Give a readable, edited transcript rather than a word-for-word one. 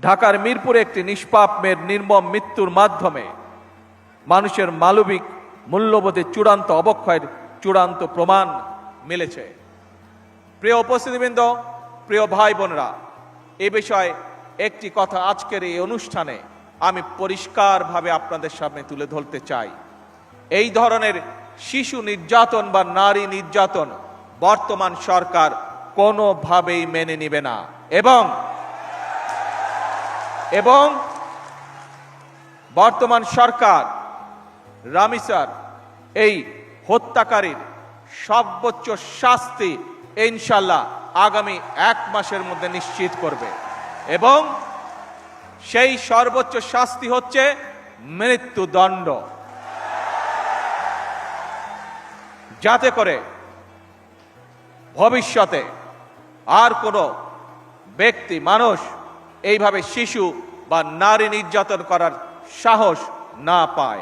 ঢাকার মিরপুরে একটি নিষ্পাপ মেয়ের নির্মম মৃত্যুর মাধ্যমে মানুষের মানবিক মূল্যবোধের চূড়ান্ত অবক্ষয়ের চূড়ান্ত প্রমাণ মিলেছে। প্রিয় উপস্থিতিবৃন্দ, প্রিয় ভাই বোনেরা, এ বিষয়ে একটি কথা আজকের এই অনুষ্ঠানে আমি পরিষ্কারভাবে আপনাদের সামনে তুলে ধরতে চাই। এই ধরনের শিশু নির্যাতন বা নারী নির্যাতন বর্তমান সরকার কোনোভাবেই মেনে নেবে না এবং বর্তমান সরকার রামিসার এই হত্যাকারীর সর্বোচ্চ শাস্তি ইনশাল্লাহ আগামী 1 মাসের মধ্যে নিশ্চিত করবে এবং সেই সর্বোচ্চ শাস্তি হচ্ছে মৃত্যুদণ্ড, যাতে করে ভবিষ্যতে আর কোনো ব্যক্তি মানুষ এইভাবে শিশু বা নারী নির্যাতন করার সাহস না পায়।